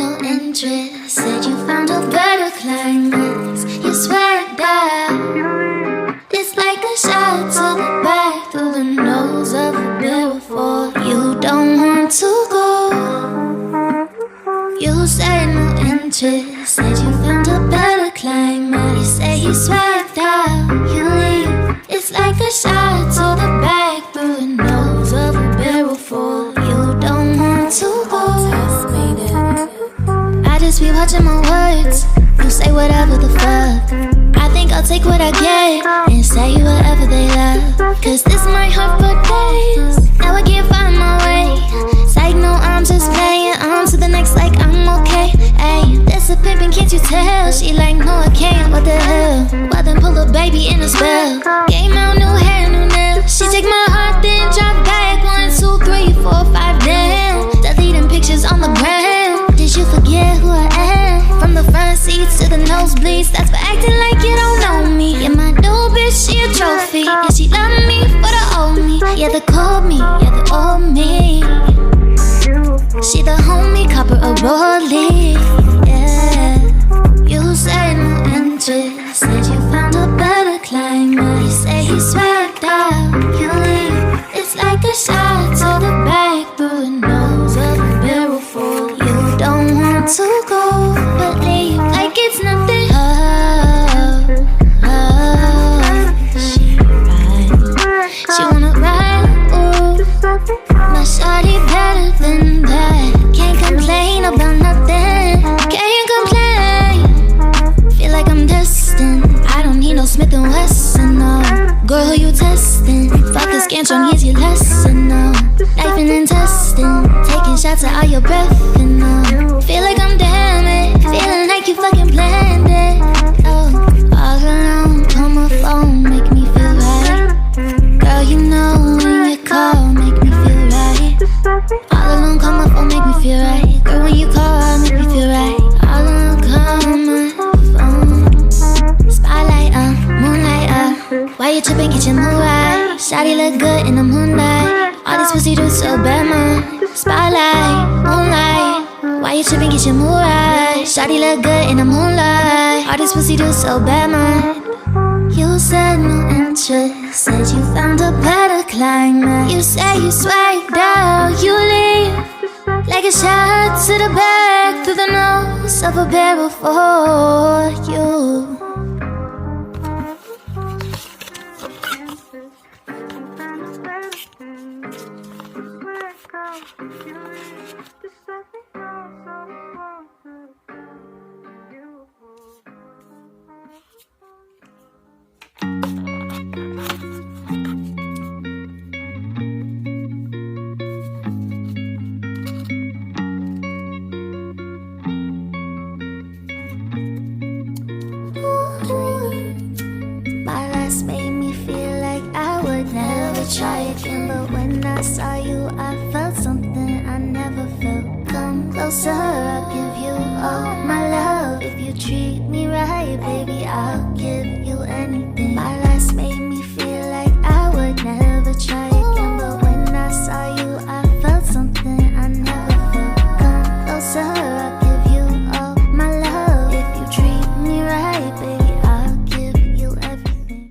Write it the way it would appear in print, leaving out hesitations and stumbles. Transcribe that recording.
no interest. Said you found a better climax. You swear that it's like a shot to the back through the nose of a barrel for you don't want to go. You said no interest. Said you found a better climax. You say you swagged out. You leave. It's like a shot to the back through the nose of a barrel for you don't want to go. I just be watching my words. You say whatever the fuck. I think I'll take what I get and say whatever they love. Cause this might hurt for days. Now I can't find my way. Psych, no, I'm just playing. On to the next like I'm okay. Ayy, this a pimpin', can't you tell? She like, no I can't, what the hell? Well then pull a baby in a spell. Game out, new hair, new nails. She take my heart then drop back. 1, 2, 3, 4, 5 down. Deleting pictures on the ground. Did you forget who I am? From the front seats to the nosebleeds. That's for acting like you don't know me. Yeah, my new bitch, she a trophy. Yeah, she love me for the old me. Yeah, the cold me, yeah, the old me. She the homie, copper a rollie. Yeah, you said no interest. Said you found a better climate. You say he swagged out. You leave. It's like a shot to the back through the nose of a barrel full. You don't want to go, but leave like it's nothing. She ride. She wanna ride. Ooh, my shawty better than that. Can't complain about nothing. Can't complain. Feel like I'm destined. I don't need no Smith & Wesson, no. Girl, who you testing? Fuck a scantron, here's your lesson, no. Knifing and testing. Taking shots at all your breath, and no. Feel like I'm damaged. Feeling like you fucking planned it. Oh, all alone, call my phone, make me feel right. Girl, you know when you call, make me feel right. All alone, call my phone, make me feel right. Girl, when you call, make me feel right. All alone, call my phone. Spotlight, moonlight, why you tripping, get your mood right. Shawty look good in the moonlight. All this pussy do so bad, man. Spotlight, moonlight, why you tripping, get your mood right. Shawty look good in the moonlight. All this pussy do so bad, man. You said no interest. Said you found a better climate. You say you swagged out. You leave like a shot to the back through the nose of a barrel for you. My last made me feel like I would never try again. But when I saw you, I felt something I never felt. Come closer, I'll give you all my love. If you treat me right, baby, I'll give